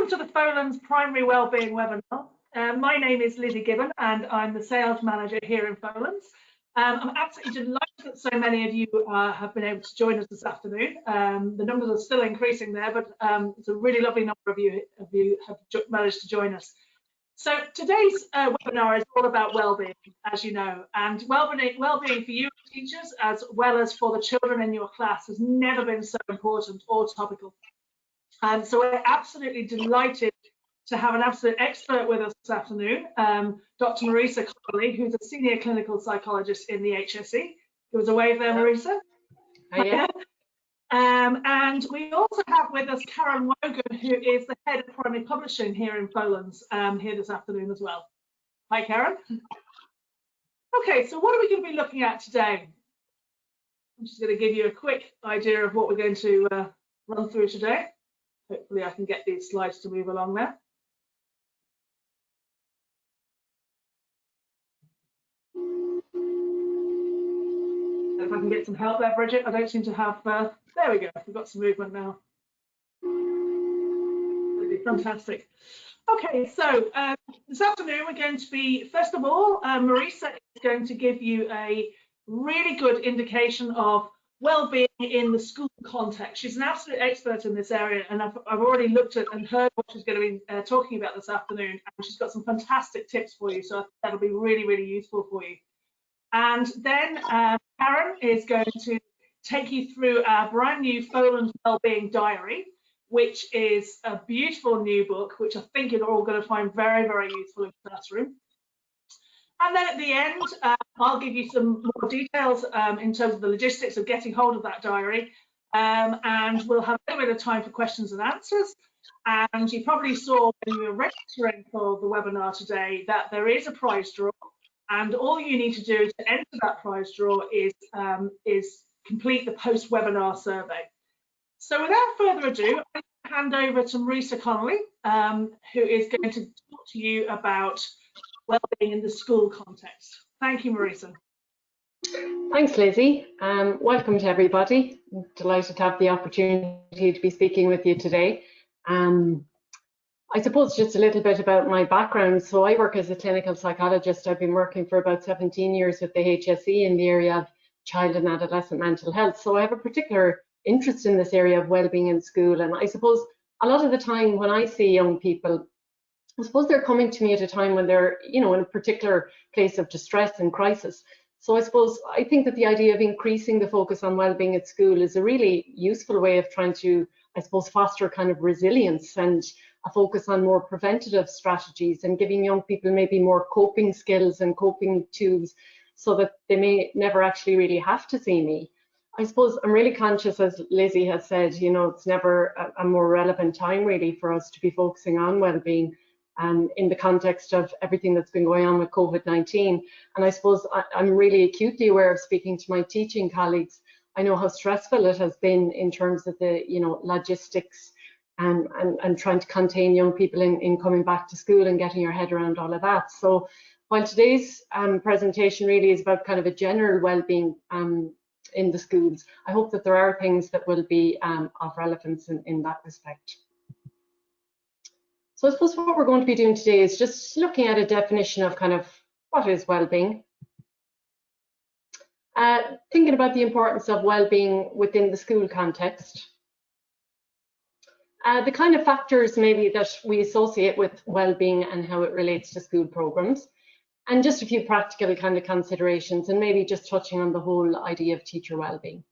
Welcome to the Folens Primary Wellbeing webinar. My name is Lizzie Gibbon and I'm the Sales Manager here in Folens. I'm absolutely delighted that so many of you have been able to join us this afternoon. The numbers are still increasing there, but it's a really lovely number of you have managed to join us. So today's webinar is all about wellbeing, as you know, and wellbeing for you teachers as well as for the children in your class has never been so important or topical. And so we're absolutely delighted to have an absolute expert with us this afternoon, Dr. Marisa Connolly, who's a senior clinical psychologist in the HSE. Give us a wave there, Marisa. Hiya. And we also have with us Karen Wogan, who is the head of primary publishing here in Folens, here this afternoon as well. Hi, Karen. Okay, so what are we going to be looking at today? I'm just going to give you a quick idea of what we're going to run through today. Hopefully I can get these slides to move along there. If I can get some help there, Bridget. I don't seem to have, there we go, we've got some movement now. That'd be fantastic. Okay, so this afternoon we're going to be, first of all, Marisa is going to give you a really good indication of well-being in the school context. She's an absolute expert in this area, and I've already looked at and heard what she's going to be talking about this afternoon, and she's got some fantastic tips for you, so that'll be really, really useful for you. And then Karen is going to take you through our brand new Folens Wellbeing Diary, which is a beautiful new book, which I think you're all going to find very, very useful in the classroom. And then at the end, I'll give you some more details in terms of the logistics of getting hold of that diary. And we'll have a little bit of time for questions and answers. And you probably saw when you were registering for the webinar today that there is a prize draw. And all you need to do to enter that prize draw is complete the post-webinar survey. So without further ado, I'm going to hand over to Marisa Connolly, who is going to talk to you about wellbeing in the school context. Thank you, Marisa. Thanks, Lizzie. Welcome to everybody. I'm delighted to have the opportunity to be speaking with you today. I suppose just a little bit about my background. So I work as a clinical psychologist. I've been working for about 17 years with the HSE in the area of child and adolescent mental health. So I have a particular interest in this area of wellbeing in school. And I suppose a lot of the time when I see young people, I suppose they're coming to me at a time when they're, in a particular place of distress and crisis. So I think that the idea of increasing the focus on well-being at school is a really useful way of trying to, foster kind of resilience and a focus on more preventative strategies and giving young people maybe more coping skills and coping tools so that they may never actually really have to see me. I suppose I'm really conscious, as Lizzie has said, it's never a more relevant time really for us to be focusing on well-being. In the context of everything that's been going on with COVID-19. And I suppose I'm really acutely aware of speaking to my teaching colleagues. I know how stressful it has been in terms of the, logistics and trying to contain young people in coming back to school and getting your head around all of that. So while today's presentation really is about kind of a general well-being in the schools, I hope that there are things that will be of relevance in that respect. So I suppose what we're going to be doing today is just looking at a definition of kind of what is well-being. Thinking about the importance of well-being within the school context. The kind of factors maybe that we associate with well-being and how it relates to school programs. And just a few practical kind of considerations and maybe just touching on the whole idea of teacher well-being.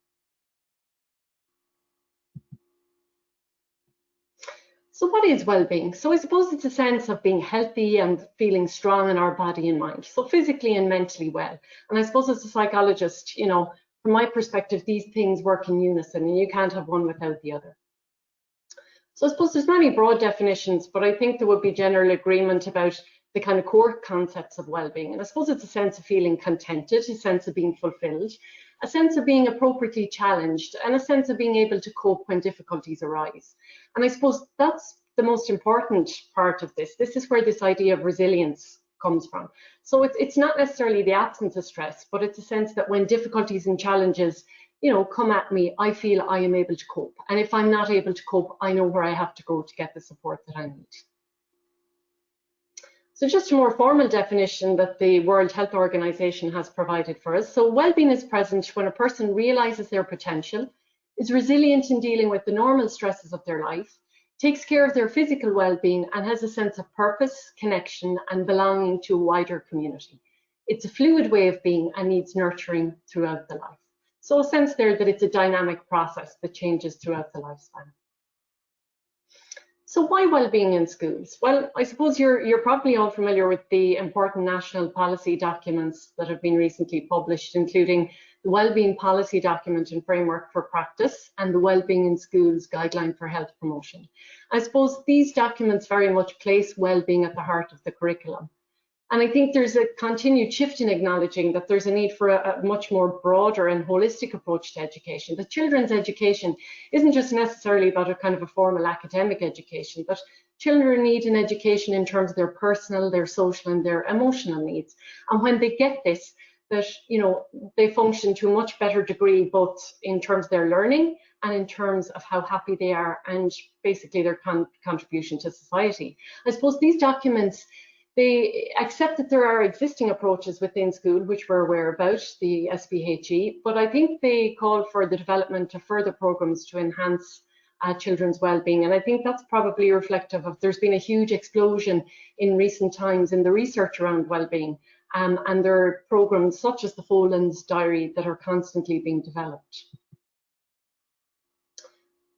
So what is well-being? So I suppose it's a sense of being healthy and feeling strong in our body and mind. So physically and mentally well. And I suppose as a psychologist, from my perspective, these things work in unison and you can't have one without the other. So I suppose there's many broad definitions, but I think there would be general agreement about the kind of core concepts of well-being. And I suppose it's a sense of feeling contented, a sense of being fulfilled, a sense of being appropriately challenged, and a sense of being able to cope when difficulties arise. And I suppose that's the most important part of this. This is where this idea of resilience comes from. So it's not necessarily the absence of stress, but it's a sense that when difficulties and challenges, come at me, I feel I am able to cope. And if I'm not able to cope, I know where I have to go to get the support that I need. So just a more formal definition that the World Health Organization has provided for us. So well-being is present when a person realizes their potential, is resilient in dealing with the normal stresses of their life, takes care of their physical well-being, and has a sense of purpose, connection, and belonging to a wider community. It's a fluid way of being and needs nurturing throughout the life. So a sense there that it's a dynamic process that changes throughout the lifespan. So why well-being in schools? Well, I suppose you're probably all familiar with the important national policy documents that have been recently published, including the Wellbeing Policy Document and Framework for Practice and the Wellbeing in Schools Guideline for Health Promotion. I suppose these documents very much place well-being at the heart of the curriculum. And I think there's a continued shift in acknowledging that there's a need for a much more broader and holistic approach to education. That children's education isn't just necessarily about a kind of a formal academic education, but children need an education in terms of their personal, their social, and their emotional needs. And when they get this, that they function to a much better degree, both in terms of their learning and in terms of how happy they are and basically their contribution to society. I suppose these documents, they accept that there are existing approaches within school, which we're aware about, the SPHE, but I think they call for the development of further programs to enhance children's well-being. And I think that's probably reflective of, there's been a huge explosion in recent times in the research around well-being. And there are programs such as the Folens diary that are constantly being developed.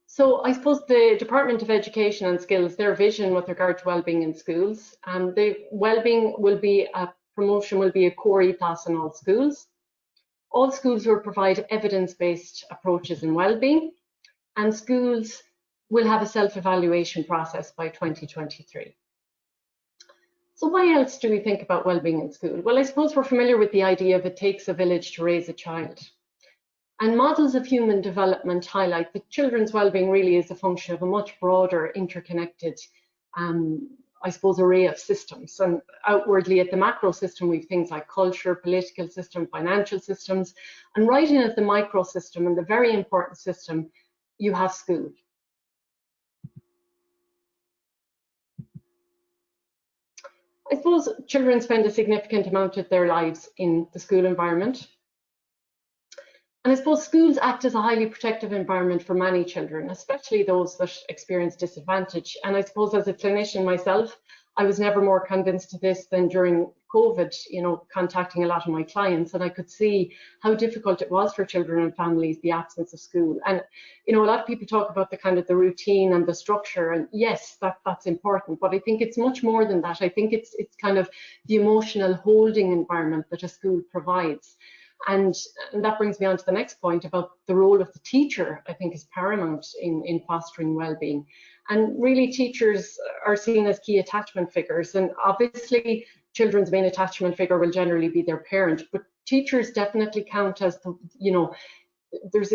So I suppose the Department of Education and Skills, their vision with regard to wellbeing in schools, the wellbeing will be a promotion, will be a core ethos in all schools. All schools will provide evidence-based approaches in wellbeing, and schools will have a self-evaluation process by 2023. So why else do we think about wellbeing in school? Well, I suppose we're familiar with the idea of it takes a village to raise a child. And models of human development highlight that children's well-being really is a function of a much broader, interconnected, I suppose, array of systems. And outwardly at the macro system, we have things like culture, political system, financial systems. And right in at the micro system, and the very important system, you have school. I suppose children spend a significant amount of their lives in the school environment. And I suppose schools act as a highly protective environment for many children, especially those that experience disadvantage. And I suppose as a clinician myself, I was never more convinced of this than during COVID, contacting a lot of my clients, and I could see how difficult it was for children and families, the absence of school. And, a lot of people talk about the kind of the routine and the structure, and yes, that's important, but I think it's much more than that. I think it's kind of the emotional holding environment that a school provides. And that brings me on to the next point about the role of the teacher, I think is paramount in fostering well-being. And really teachers are seen as key attachment figures. And obviously children's main attachment figure will generally be their parent, but teachers definitely count as, there's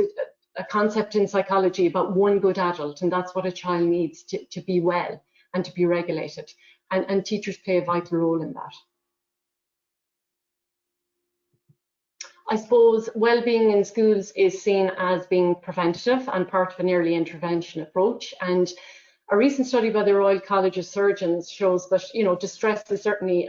a concept in psychology about one good adult, and that's what a child needs to be well and to be regulated. And teachers play a vital role in that. I suppose well-being in schools is seen as being preventative and part of an early intervention approach. And a recent study by the Royal College of Surgeons shows that, distress is certainly,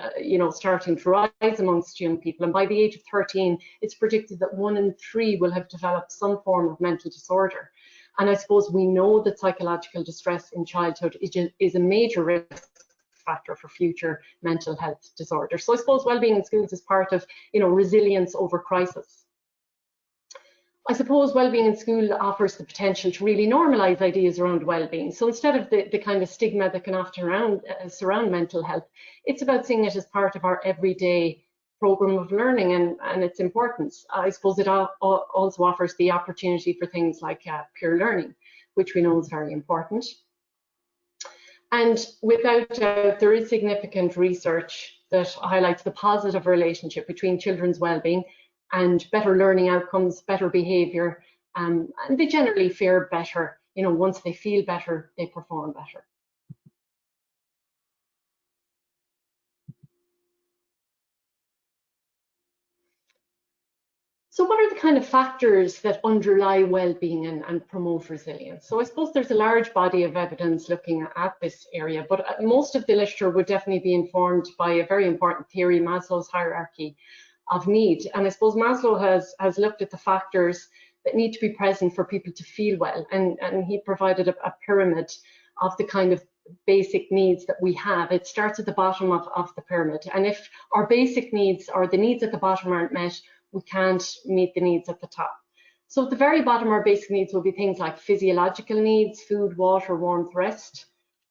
starting to rise amongst young people. And by the age of 13, it's predicted that 1 in 3 will have developed some form of mental disorder. And I suppose we know that psychological distress in childhood is a major risk factor for future mental health disorders. So I suppose well-being in schools is part of, resilience over crisis. I suppose well-being in school offers the potential to really normalise ideas around well-being. So instead of the kind of stigma that can often surround mental health, it's about seeing it as part of our everyday programme of learning and its importance. I suppose it also offers the opportunity for things like peer learning, which we know is very important. And without doubt, there is significant research that highlights the positive relationship between children's well-being and better learning outcomes, better behaviour, and they generally fare better. Once they feel better, they perform better. So what are the kind of factors that underlie well-being and promote resilience? So I suppose there's a large body of evidence looking at this area, but most of the literature would definitely be informed by a very important theory, Maslow's hierarchy of need. And I suppose Maslow has looked at the factors that need to be present for people to feel well. And he provided a pyramid of the kind of basic needs that we have. It starts at the bottom of the pyramid. And if our basic needs or the needs at the bottom aren't met, we can't meet the needs at the top. So at the very bottom, our basic needs will be things like physiological needs, food, water, warmth, rest.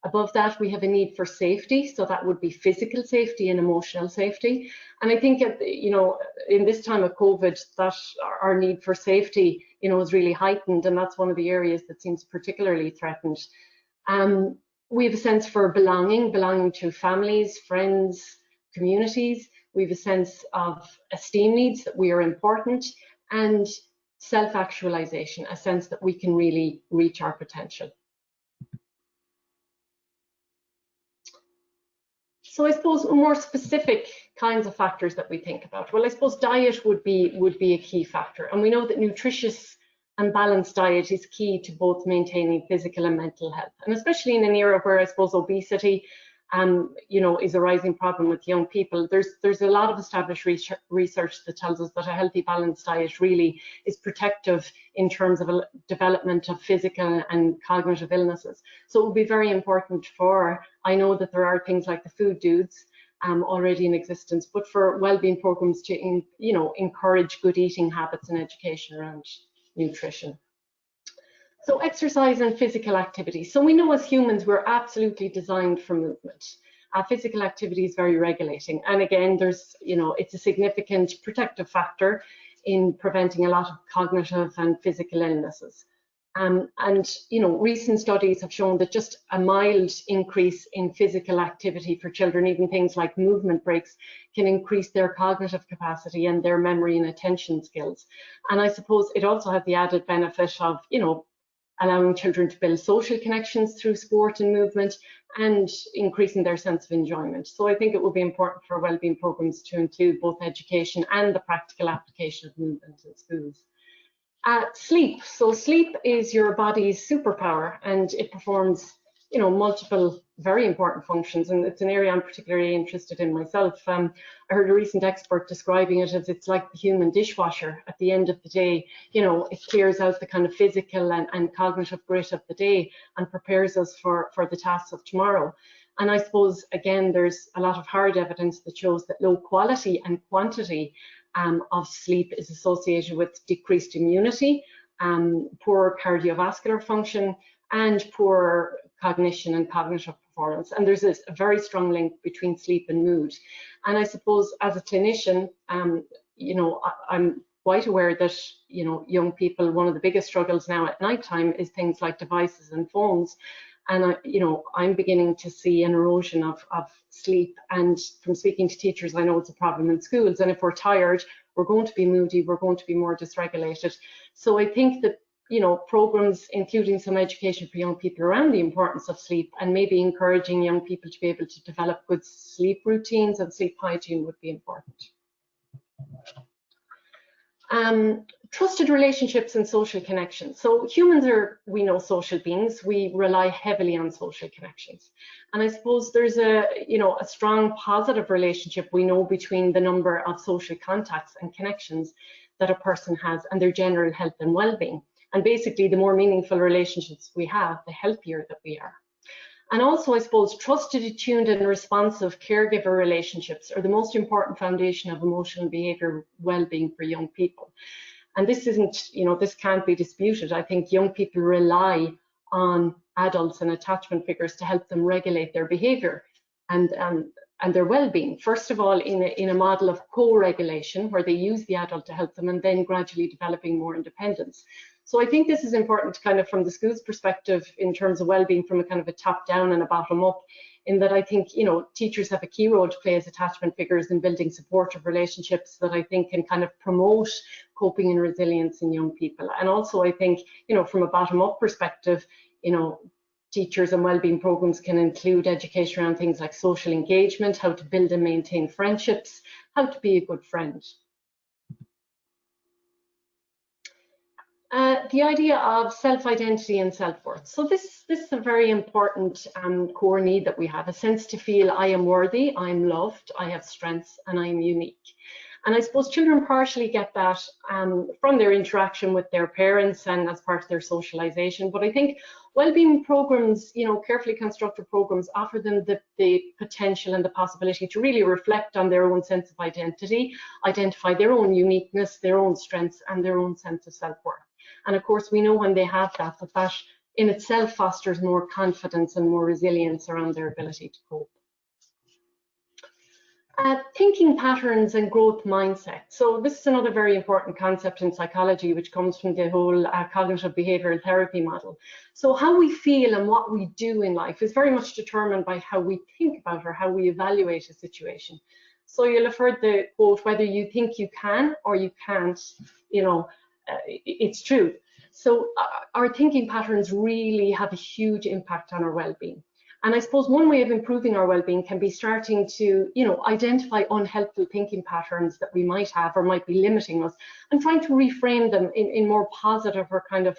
Above that, we have a need for safety. So that would be physical safety and emotional safety. And I think, you know, in this time of COVID, that our need for safety, you know, is really heightened. And that's one of the areas that seems particularly threatened. We have a sense for belonging to families, friends, communities. We have a sense of esteem needs, that we are important, and self-actualization, a sense that we can really reach our potential. So I suppose more specific kinds of factors that we think about. Well, I suppose diet would be a key factor. And we know that nutritious and balanced diet is key to both maintaining physical and mental health. And especially in an era where I suppose obesity you know, is a rising problem with young people. There's a lot of established research that tells us that a healthy, balanced diet really is protective in terms of a development of physical and cognitive illnesses. So it would be very important I know that there are things like the food dudes already in existence, but for wellbeing programs to, you know, encourage good eating habits and education around nutrition. So exercise and physical activity. So we know as humans, we're absolutely designed for movement. Physical activity is very regulating. And again, there's, you know, it's a significant protective factor in preventing a lot of cognitive and physical illnesses. And, you know, recent studies have shown that just a mild increase in physical activity for children, even things like movement breaks, can increase their cognitive capacity and their memory and attention skills. And I suppose it also has the added benefit of, you know, allowing children to build social connections through sport and movement and increasing their sense of enjoyment. So I think it will be important for wellbeing programs to include both education and the practical application of movement in schools. Sleep. So sleep is your body's superpower, and it performs, you know, multiple very important functions, and it's an area I'm particularly interested in myself. I heard a recent expert describing it as it's like the human dishwasher. At the end of the day, you know, it clears out the kind of physical and cognitive grit of the day and prepares us for the tasks of tomorrow. And I suppose, again, there's a lot of hard evidence that shows that low quality and quantity of sleep is associated with decreased immunity, poor cardiovascular function, and poor cognition and cognitive performance. And there's a very strong link between sleep and mood. And I suppose as a clinician, you know, I'm quite aware that, you know, young people, one of the biggest struggles now at nighttime is things like devices and phones. And you know, I'm beginning to see an erosion of sleep. And from speaking to teachers, I know it's a problem in schools. And if we're tired, we're going to be moody, we're going to be more dysregulated. So I think that, you know, programs, including some education for young people around the importance of sleep, and maybe encouraging young people to be able to develop good sleep routines and sleep hygiene would be important. Trusted relationships and social connections. So humans are, we know, social beings. We rely heavily on social connections. And I suppose there's a, you know, a strong positive relationship we know between the number of social contacts and connections that a person has and their general health and well-being. And basically, the more meaningful relationships we have, the healthier that we are. And also, I suppose, trusted, attuned and responsive caregiver relationships are the most important foundation of emotional and behavioral well-being for young people. And this isn't, you know, this can't be disputed. I think young people rely on adults and attachment figures to help them regulate their behavior and their well-being. First of all, in a model of co-regulation, where they use the adult to help them, and then gradually developing more independence. So I think this is important kind of from the school's perspective in terms of well-being, from a kind of a top-down and a bottom-up, in that I think, you know, teachers have a key role to play as attachment figures in building supportive relationships that I think can kind of promote coping and resilience in young people. And also I think, you know, from a bottom-up perspective, you know, teachers and wellbeing programs can include education around things like social engagement, how to build and maintain friendships, how to be a good friend. The idea of self-identity and self-worth. So this is a very important core need that we have, a sense to feel I am worthy, I'm loved, I have strengths, and I'm unique. And I suppose children partially get that from their interaction with their parents and as part of their socialization. But I think wellbeing programs, carefully constructed programs, offer them the potential and the possibility to really reflect on their own sense of identity, identify their own uniqueness, their own strengths, and their own sense of self-worth. And of course, we know when they have that in itself fosters more confidence and more resilience around their ability to cope. Thinking patterns and growth mindset. So this is another very important concept in psychology, which comes from the whole cognitive behavioral therapy model. So how we feel and what we do in life is very much determined by how we think about or how we evaluate a situation. So you'll have heard the quote, whether you think you can or you can't, it's true. So our thinking patterns really have a huge impact on our well-being. And I suppose one way of improving our well-being can be starting to, identify unhelpful thinking patterns that we might have or might be limiting us, and trying to reframe them in more positive or kind of,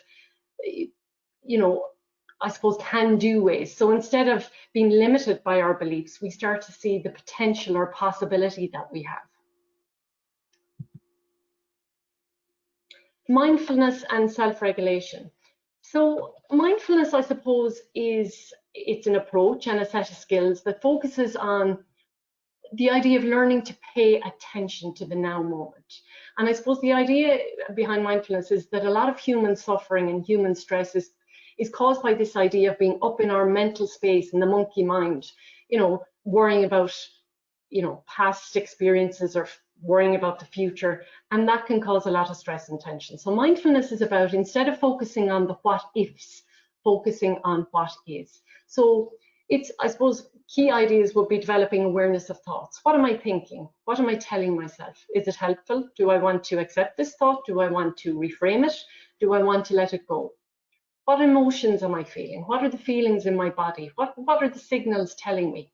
I suppose, can-do ways. So instead of being limited by our beliefs, we start to see the potential or possibility that we have. Mindfulness and self-regulation. So mindfulness, I suppose, it's an approach and a set of skills that focuses on the idea of learning to pay attention to the now moment. And I suppose the idea behind mindfulness is that a lot of human suffering and human stress is caused by this idea of being up in our mental space in the monkey mind, worrying about, past experiences or worrying about the future, and that can cause a lot of stress and tension. So mindfulness is about, instead of focusing on the what ifs, focusing on what is. So it's, I suppose, key ideas would be developing awareness of thoughts. What am I thinking? What am I telling myself? Is it helpful? Do I want to accept this thought? Do I want to reframe it? Do I want to let it go? What emotions am I feeling? What are the feelings in my body? What are the signals telling me?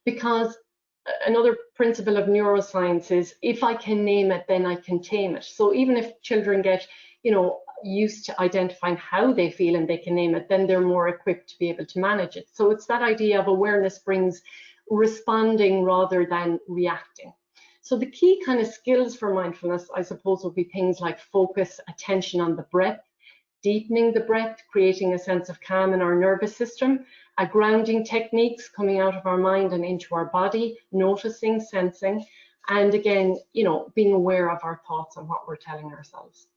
Because another principle of neuroscience is, if I can name it, then I can tame it. So even if children get, used to identifying how they feel and they can name it, then they're more equipped to be able to manage it. So it's that idea of awareness brings responding rather than reacting. So the key kind of skills for mindfulness, I suppose, would be things like focus, attention on the breath, deepening the breath, creating a sense of calm in our nervous system, grounding techniques coming out of our mind and into our body, noticing, sensing, and again, being aware of our thoughts and what we're telling ourselves.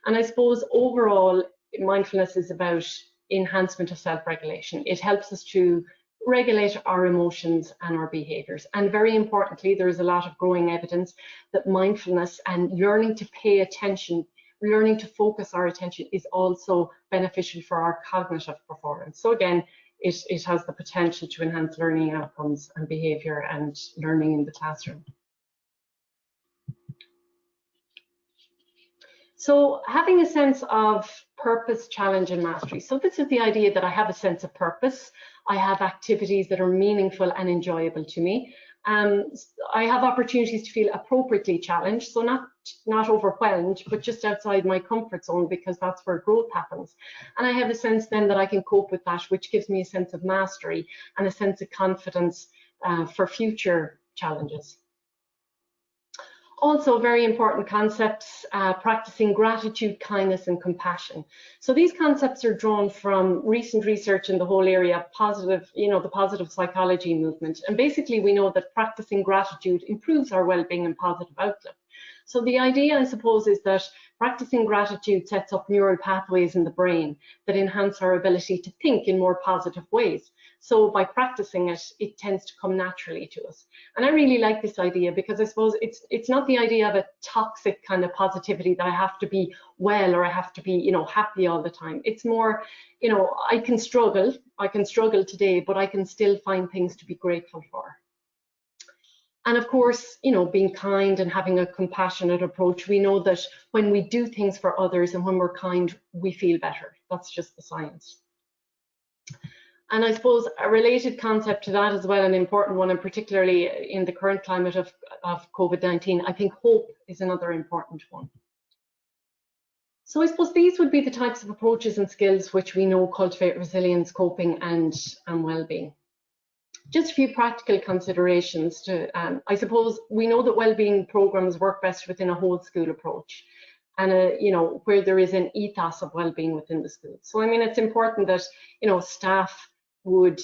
And I suppose overall, mindfulness is about enhancement of self-regulation. It helps us to regulate our emotions and our behaviors. And very importantly, there is a lot of growing evidence that mindfulness and learning to pay attention, learning to focus our attention, is also beneficial for our cognitive performance. So again, it has the potential to enhance learning outcomes and behavior and learning in the classroom. So having a sense of purpose, challenge, and mastery. So this is the idea that I have a sense of purpose. I have activities that are meaningful and enjoyable to me. I have opportunities to feel appropriately challenged, so not overwhelmed, but just outside my comfort zone, because that's where growth happens. And I have a sense then that I can cope with that, which gives me a sense of mastery and a sense of confidence for future challenges. Also, very important concepts, practicing gratitude, kindness, and compassion. So these concepts are drawn from recent research in the whole area of positive, the positive psychology movement. And basically, we know that practicing gratitude improves our well-being and positive outlook. So the idea, I suppose, is that practicing gratitude sets up neural pathways in the brain that enhance our ability to think in more positive ways. So by practicing it, it tends to come naturally to us. And I really like this idea, because I suppose it's not the idea of a toxic kind of positivity that I have to be well or I have to be, happy all the time. It's more, I can struggle today, but I can still find things to be grateful for. And of course, being kind and having a compassionate approach. We know that when we do things for others and when we're kind, we feel better. That's just the science. And I suppose a related concept to that as well, an important one, and particularly in the current climate of COVID-19, I think hope is another important one. So I suppose these would be the types of approaches and skills which we know cultivate resilience, coping and well-being. Just a few practical considerations to, I suppose we know that well-being programs work best within a whole school approach and where there is an ethos of well-being within the school. So I mean, it's important that staff would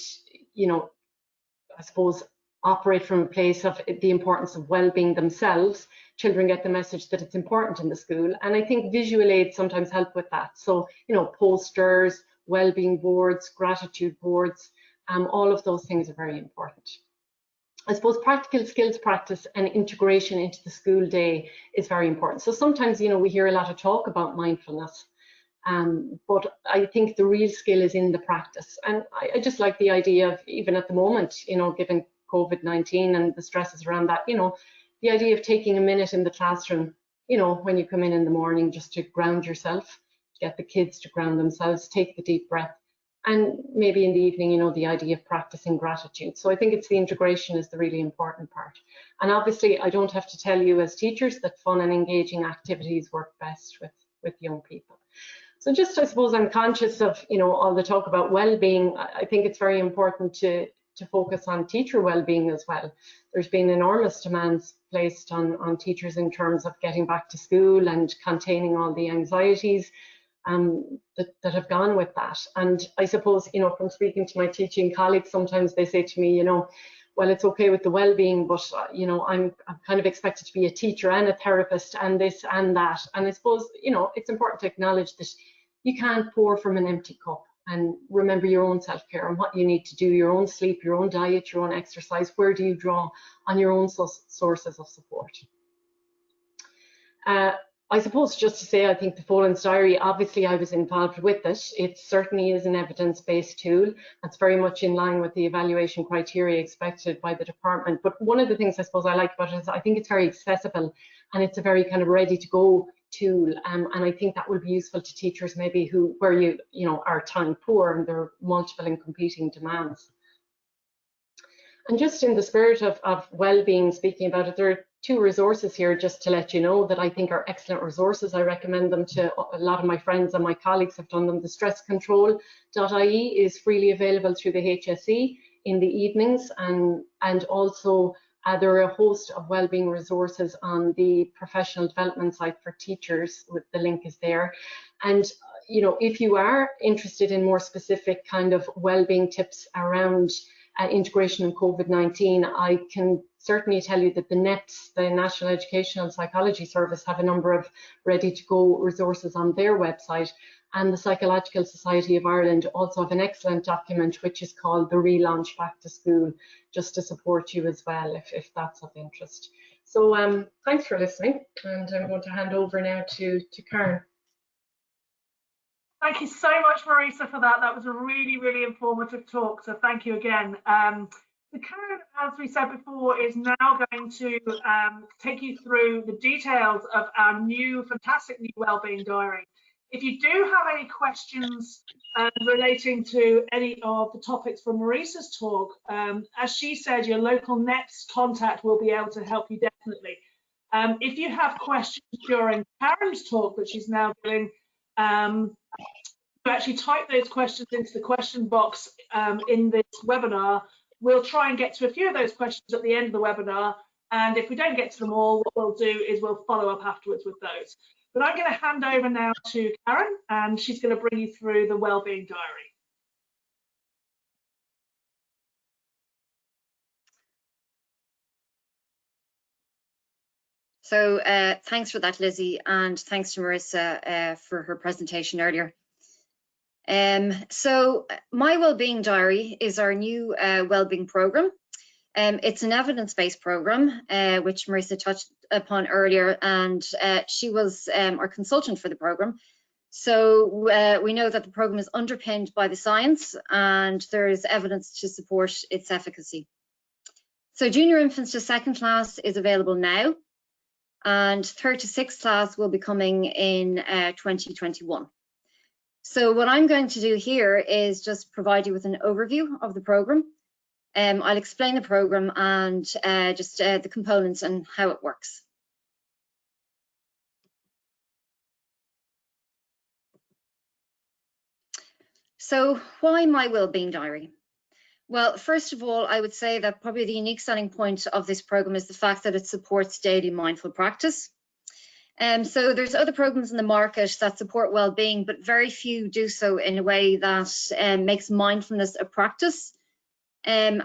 I suppose operate from a place of the importance of well-being themselves. Children get the message that it's important in the school, and I think visual aids sometimes help with that. So posters, well-being boards, gratitude boards, all of those things are very important. I suppose practical skills practice and integration into the school day is very important. So sometimes we hear a lot of talk about mindfulness, but I think the real skill is in the practice. And I just like the idea of, even at the moment, given COVID-19 and the stresses around that, the idea of taking a minute in the classroom, when you come in the morning, just to ground yourself, get the kids to ground themselves, take the deep breath. And maybe in the evening, the idea of practicing gratitude. So I think it's the integration is the really important part. And obviously, I don't have to tell you as teachers that fun and engaging activities work best with young people. So just, I suppose, I'm conscious of, all the talk about well-being. I think it's very important to focus on teacher well-being as well. There's been enormous demands placed on teachers in terms of getting back to school and containing all the anxieties that have gone with that. And I suppose, from speaking to my teaching colleagues, sometimes they say to me, well, it's okay with the well-being, but I'm kind of expected to be a teacher and a therapist and this and that. And I suppose it's important to acknowledge that you can't pour from an empty cup, and remember your own self-care and what you need to do, your own sleep, your own diet, your own exercise. Where do you draw on your own sources of support? I suppose just to say, I think the Folens Diary, obviously I was involved with it. It certainly is an evidence-based tool. That's very much in line with the evaluation criteria expected by the department. But one of the things I suppose I like about it is I think it's very accessible, and it's a very kind of ready-to-go tool. And I think that will be useful to teachers maybe where you are time poor and there are multiple and competing demands. And just in the spirit of well-being, speaking about it, there are 2 resources here just to let you know that I think are excellent resources. I recommend them to a lot of my friends, and my colleagues have done them. The stresscontrol.ie is freely available through the HSE in the evenings, and also there are a host of well-being resources on the professional development site for teachers. The link is there. And if you are interested in more specific kind of well-being tips around integration in COVID-19, I can certainly tell you that the NEPS, the National Educational Psychology Service, have a number of ready-to-go resources on their website, and the Psychological Society of Ireland also have an excellent document which is called the Relaunch Back to School, just to support you as well if that's of interest. So thanks for listening, and I'm going to hand over now to Karen. Thank you so much, Marisa, for that. That was a really, really informative talk. So thank you again. So Karen, as we said before, is now going to take you through the details of our fantastic new Wellbeing Diary. If you do have any questions relating to any of the topics from Marisa's talk, as she said, your local NEPS contact will be able to help you definitely. If you have questions during Karen's talk that she's now doing, actually type those questions into the question box in this webinar. We'll try and get to a few of those questions at the end of the webinar, and if we don't get to them all, what we'll do is we'll follow up afterwards with those. But I'm going to hand over now to Karen, and she's going to bring you through the Wellbeing Diary. So thanks for that, Lizzie, and thanks to Marisa for her presentation earlier. So my Wellbeing Diary is our new Wellbeing programme. It's an evidence-based programme, which Marisa touched upon earlier, and she was our consultant for the programme. So we know that the programme is underpinned by the science, and there is evidence to support its efficacy. So junior infants to 2nd class is available now, and 3rd to 6th class will be coming in 2021. So what I'm going to do here is just provide you with an overview of the programme. I'll explain the programme and just the components and how it works. So why my Wellbeing Diary? Well, first of all, I would say that probably the unique selling point of this program is the fact that it supports daily mindful practice. So there's other programs in the market that support well-being, but very few do so in a way that makes mindfulness a practice. And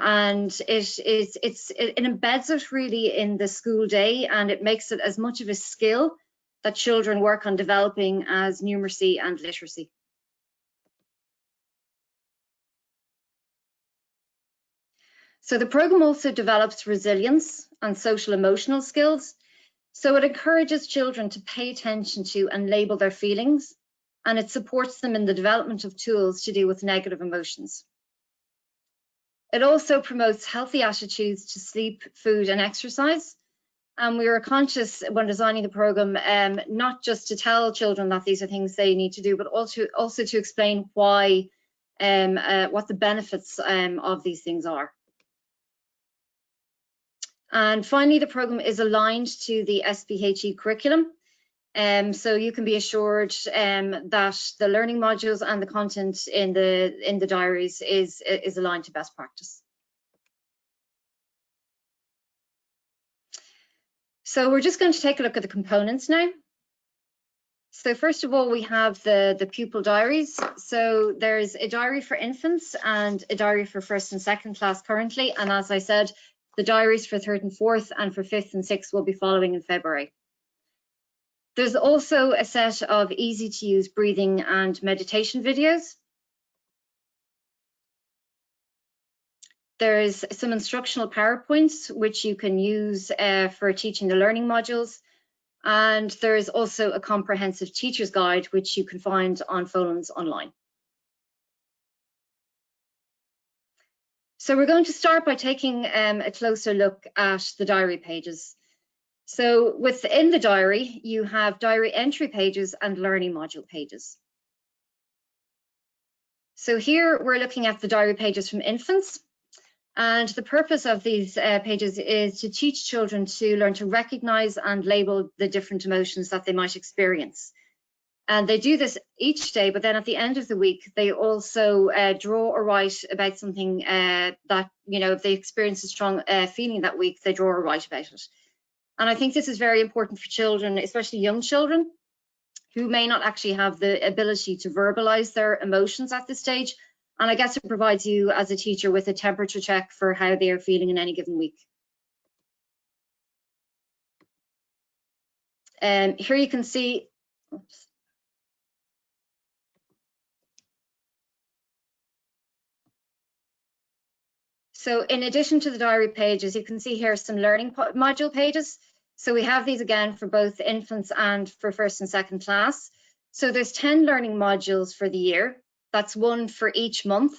it embeds it really in the school day, and it makes it as much of a skill that children work on developing as numeracy and literacy. So the program also develops resilience and social emotional skills. So it encourages children to pay attention to and label their feelings, and it supports them in the development of tools to deal with negative emotions. It also promotes healthy attitudes to sleep, food, and exercise. And we were conscious when designing the program, not just to tell children that these are things they need to do, but also to explain why, what the benefits of these things are. And finally, the program is aligned to the SPHE curriculum. So you can be assured that the learning modules and the content in the diaries is aligned to best practice. So we're just going to take a look at the components now. So first of all, we have the pupil diaries. So there's a diary for infants and a diary for first and second class currently. And as I said, the diaries for third and fourth and for fifth and sixth will be following in February. There's also a set of easy to use breathing and meditation videos. There's some instructional PowerPoints which you can use for teaching the learning modules. And there is also a comprehensive teacher's guide which you can find on Folens online. So we're going to start by taking a closer look at the diary pages. So within the diary, you have diary entry pages and learning module pages. So here we're looking at the diary pages from infants. And the purpose of these pages is to teach children to learn to recognize and label the different emotions that they might experience. And they do this each day, but then at the end of the week, they also draw or write about something that, if they experience a strong feeling that week, they draw or write about it. And I think this is very important for children, especially young children, who may not actually have the ability to verbalize their emotions at this stage. And I guess it provides you as a teacher with a temperature check for how they are feeling in any given week. Here you can see, oops. So in addition to the diary pages, you can see here some learning module pages. So we have these again for both infants and for first and second class. So there's 10 learning modules for the year. That's one for each month.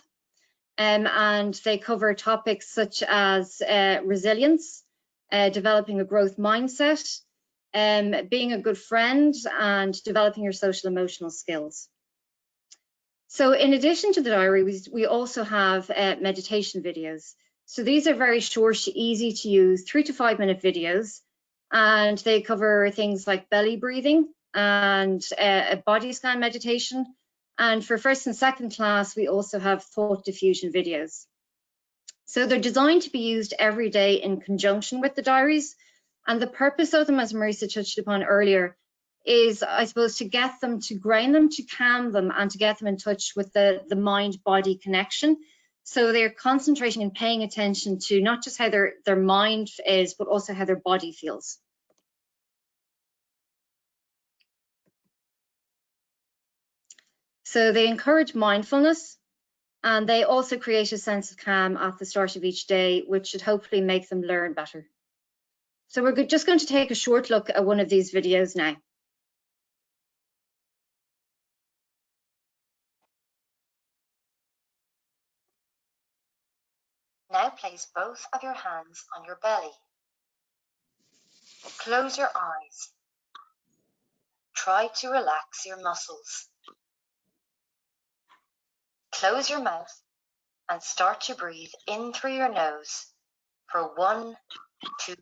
And they cover topics such as resilience, developing a growth mindset, being a good friend, and developing your social emotional skills. So in addition to the diary, we also have meditation videos. So these are very short, easy to use, 3 to 5 minute videos, and they cover things like belly breathing and a body scan meditation. And for first and second class, we also have thought diffusion videos. So they're designed to be used every day in conjunction with the diaries. And the purpose of them, as Marisa touched upon earlier, is, I suppose, to get them, to ground them, to calm them, and to get them in touch with the mind-body connection. So they're concentrating and paying attention to not just how their mind is, but also how their body feels. So they encourage mindfulness, and they also create a sense of calm at the start of each day, which should hopefully make them learn better. So we're just going to take a short look at one of these videos now. Now place both of your hands on your belly. Close your eyes. Try to relax your muscles. Close your mouth and start to breathe in through your nose for 1, 2,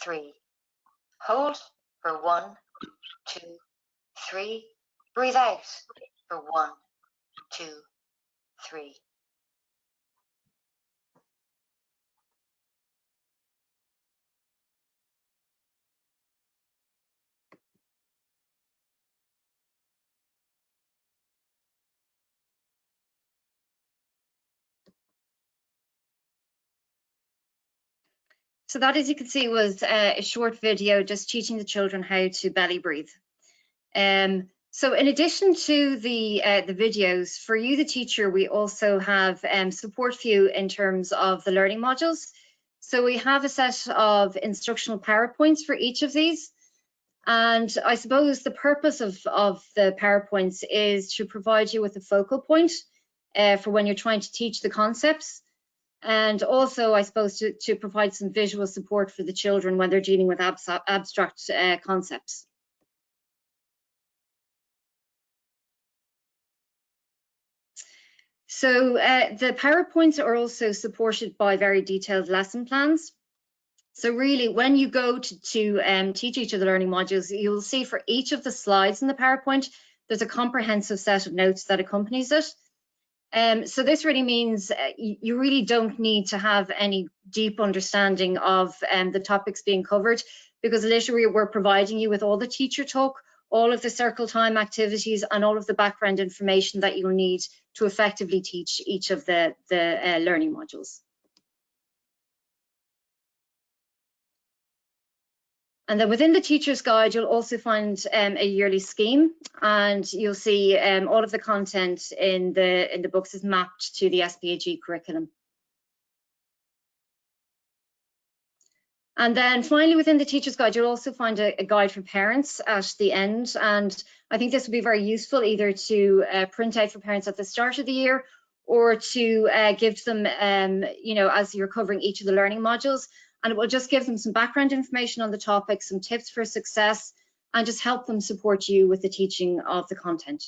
3. Hold for 1, 2, 3. Breathe out for 1, 2, 3. So that, as you can see, was a short video just teaching the children how to belly breathe. So in addition to the videos, for you, the teacher, we also have support for you in terms of the learning modules. So we have a set of instructional PowerPoints for each of these. And I suppose the purpose of the PowerPoints is to provide you with a focal point for when you're trying to teach the concepts. And also, I suppose, to provide some visual support for the children when they're dealing with abstract concepts. So the PowerPoints are also supported by very detailed lesson plans. So really, when you go to teach each of the learning modules, you'll see for each of the slides in the PowerPoint, there's a comprehensive set of notes that accompanies it. So this really means you really don't need to have any deep understanding of the topics being covered, because literally we're providing you with all the teacher talk, all of the circle time activities, and all of the background information that you'll need to effectively teach each of the learning modules. And then within the teacher's guide, you'll also find a yearly scheme, and you'll see all of the content in the books is mapped to the SPAG curriculum. And then finally, within the teacher's guide, you'll also find a guide for parents at the end. And I think this would be very useful either to print out for parents at the start of the year, or to give to them, you know, as you're covering each of the learning modules. And it will just give them some background information on the topic, some tips for success, and just help them support you with the teaching of the content.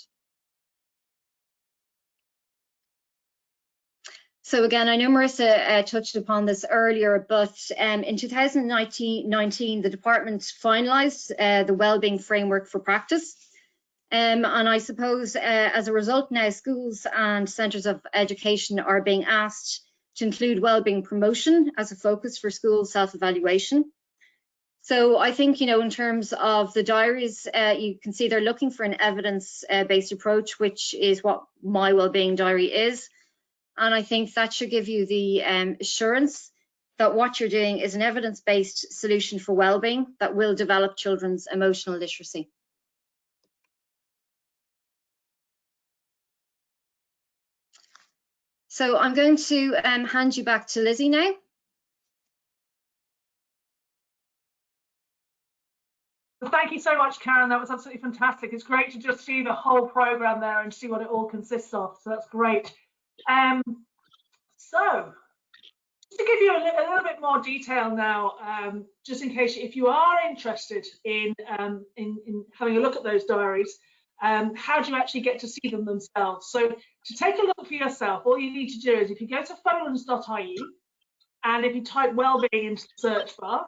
So again, I know Marissa touched upon this earlier, but in 2019, the department finalised the Wellbeing Framework for Practice. And I suppose as a result now, schools and centres of education are being asked to include wellbeing promotion as a focus for school self-evaluation. So I think, you know, in terms of the diaries, you can see they're looking for an evidence-based approach, which is what my wellbeing diary is. And I think that should give you the assurance that what you're doing is an evidence-based solution for wellbeing that will develop children's emotional literacy. So I'm going to hand you back to Lizzie now. Thank you so much, Karen. That was absolutely fantastic. It's great to just see the whole program there and see what it all consists of. So that's great. So just to give you a little bit more detail now, just in case if you are interested in having a look at those diaries, how do you actually get to see them themselves? So to take a look for yourself, all you need to do is if you go to folens.ie and if you type wellbeing into the search bar,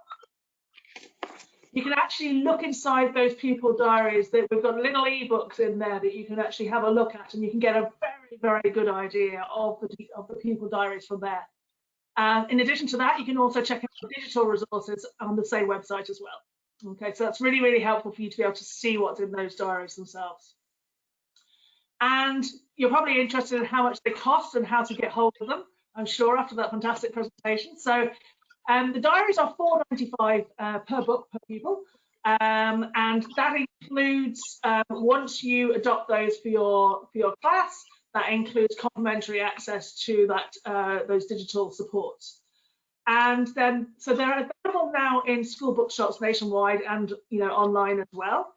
you can actually look inside those pupil diaries. That we've got little ebooks in there that you can actually have a look at, and you can get a very, very good idea of the pupil diaries from there. In addition to that, you can also check out the digital resources on the same website as well. Okay, so that's really, really helpful for you to be able to see what's in those diaries themselves. And you're probably interested in how much they cost and how to get hold of them, I'm sure, after that fantastic presentation. So the diaries are $4.95 per book per pupil, and that includes once you adopt those for your class, that includes complimentary access to that those digital supports. And then so they're available now in school bookshops nationwide and online as well.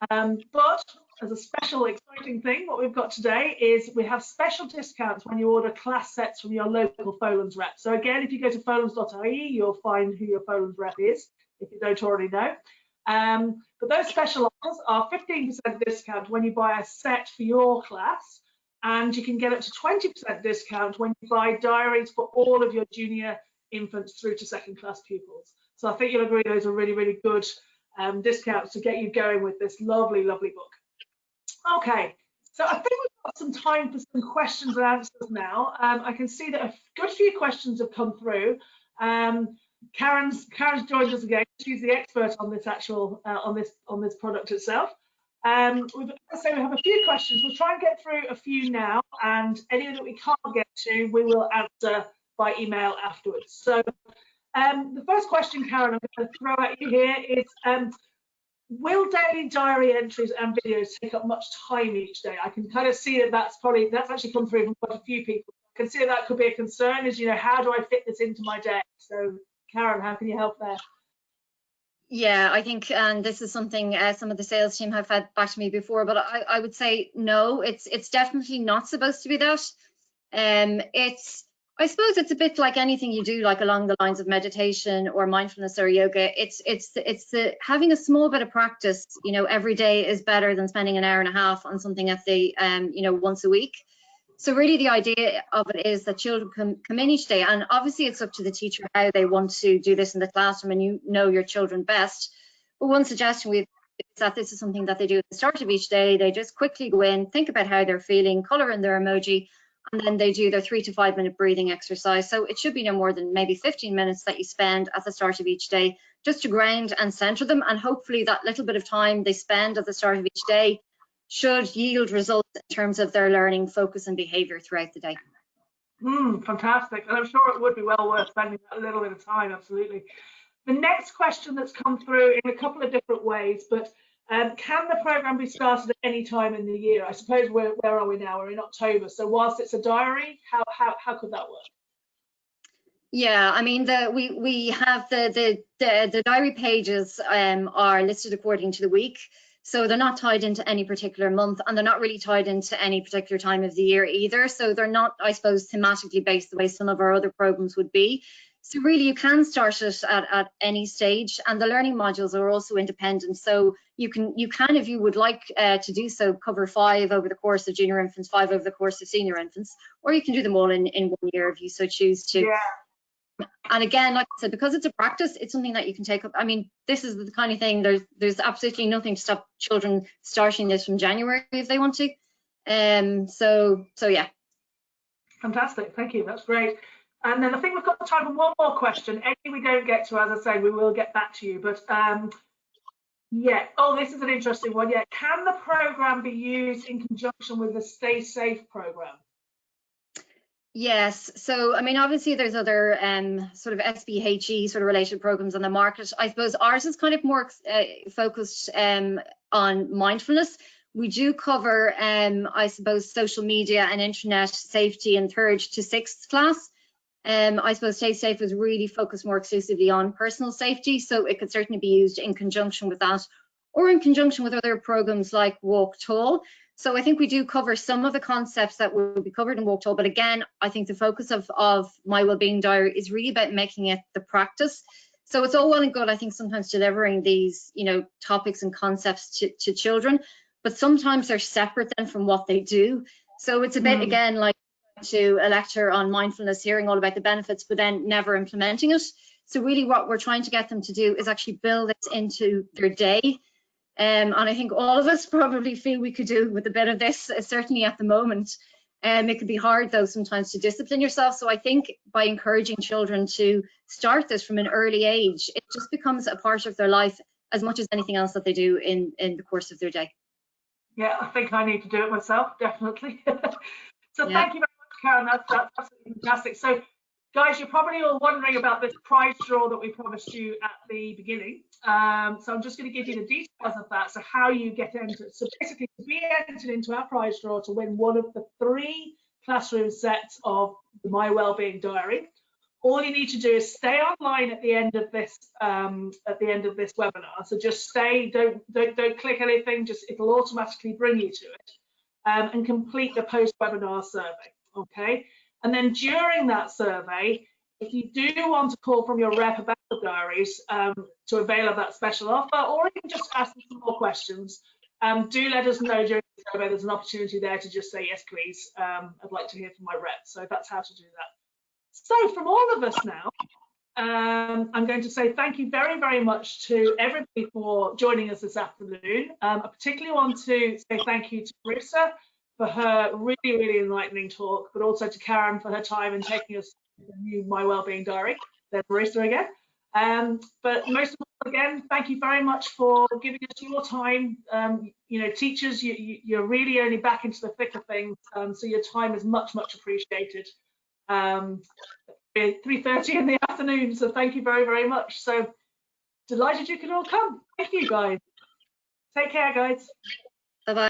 But as a special exciting thing, what we've got today is we have special discounts when you order class sets from your local Folens rep. So again, if you go to folens.ie, you'll find who your Folens rep is, if you don't already know. But those special offers are 15% discount when you buy a set for your class, and you can get up to 20% discount when you buy diaries for all of your junior infants through to second class pupils. So I think you'll agree those are really, really good discounts to get you going with this lovely, lovely book. Okay, so I think we've got some time for some questions and answers now. I can see that a good few questions have come through. Karen's joined us again. She's the expert on this actual on this product itself. We have a few questions. We'll try and get through a few now, and any that we can't get to, we will answer by email afterwards. So the first question, Karen, I'm going to throw at you here is, will daily diary entries and videos take up much time each day? I can kind of see that that's actually come through from quite a few people. I can see that could be a concern, is, you know, how do I fit this into my day? So Karen, how can you help there? Yeah, I think, and this is something some of the sales team have had back to me before, but I would say no, it's definitely not supposed to be that. I suppose it's a bit like anything you do, like along the lines of meditation or mindfulness or yoga. It's having a small bit of practice, you know, every day is better than spending an hour and a half on something at the you know, once a week. So really the idea of it is that children come in each day, and obviously it's up to the teacher how they want to do this in the classroom, and you know your children best. But one suggestion is that this is something that they do at the start of each day. They just quickly go in, think about how they're feeling, color in their emoji, and then they do their 3 to 5 minute breathing exercise. So it should be no more than maybe 15 minutes that you spend at the start of each day, just to ground and center them. And hopefully that little bit of time they spend at the start of each day should yield results in terms of their learning, focus and behavior throughout the day. Fantastic. And I'm sure it would be well worth spending that little bit of time, absolutely. The next question that's come through in a couple of different ways, but can the program be started at any time in the year? I suppose where are we now? We're in October. So whilst it's a diary, how could that work? Yeah, I mean, we have the diary pages are listed according to the week. So they're not tied into any particular month, and they're not really tied into any particular time of the year either. So they're not, I suppose, thematically based the way some of our other programs would be. So really you can start it at any stage, and the learning modules are also independent. So you can, if you would like to do so, cover 5 over the course of junior infants, 5 over the course of senior infants, or you can do them all in 1 year if you so choose to. Yeah. And again, like I said, because it's a practice, it's something that you can take up. I mean, this is the kind of thing, there's absolutely nothing to stop children starting this from January if they want to. So yeah. Fantastic, thank you, that's great. And then I think we've got time for one more question. Any we don't get to, as I say, we will get back to you. But yeah, oh, this is an interesting one. Yeah, can the program be used in conjunction with the Stay Safe program? Yes, so I mean, obviously there's other sort of SPHE sort of related programs on the market. I suppose ours is kind of more focused on mindfulness. We do cover, I suppose, social media and internet safety in 3rd to 6th class. I suppose Stay Safe was really focused more exclusively on personal safety, so it could certainly be used in conjunction with that, or in conjunction with other programs like Walk Tall. So I think we do cover some of the concepts that will be covered in Walk Tall, but again, I think the focus of my Wellbeing Diary is really about making it the practice. So it's all well and good, I think, sometimes delivering these, you know, topics and concepts to children, but sometimes they're separate then from what they do. So it's a bit, again, like to a lecture on mindfulness, hearing all about the benefits, but then never implementing it. So really what we're trying to get them to do is actually build this into their day. And I think all of us probably feel we could do with a bit of this, certainly at the moment. It could be hard, though, sometimes to discipline yourself. So I think by encouraging children to start this from an early age, it just becomes a part of their life as much as anything else that they do in the course of their day. Yeah, I think I need to do it myself, definitely. So Yeah. Thank you very much, Karen. That's absolutely fantastic. So guys, you're probably all wondering about this prize draw that we promised you at the beginning. So I'm just going to give you the details of that, so how you get entered. So basically, to be entered into our prize draw to win one of the 3 classroom sets of the My Wellbeing Diary, all you need to do is stay online at the end of this webinar. So just stay, don't click anything, just it'll automatically bring you to it, and complete the post-webinar survey. Okay. And then during that survey, if you do want to call from your rep about the diaries to avail of that special offer, or you can just ask them some more questions, do let us know during the survey. There's an opportunity there to just say, yes, please, I'd like to hear from my rep. So that's how to do that. So from all of us now, I'm going to say thank you very, very much to everybody for joining us this afternoon. I particularly want to say thank you to Marissa for her really enlightening talk, but also to Karen for her time and taking us to the new My Wellbeing Diary. There's Marisa again. But most of all, again, thank you very much for giving us your time. You know, teachers, you're really only back into the thick of things, so your time is much appreciated. 3:30 in the afternoon, so thank you very much. So delighted you can all come. Thank you, guys. Take care, guys. Bye-bye.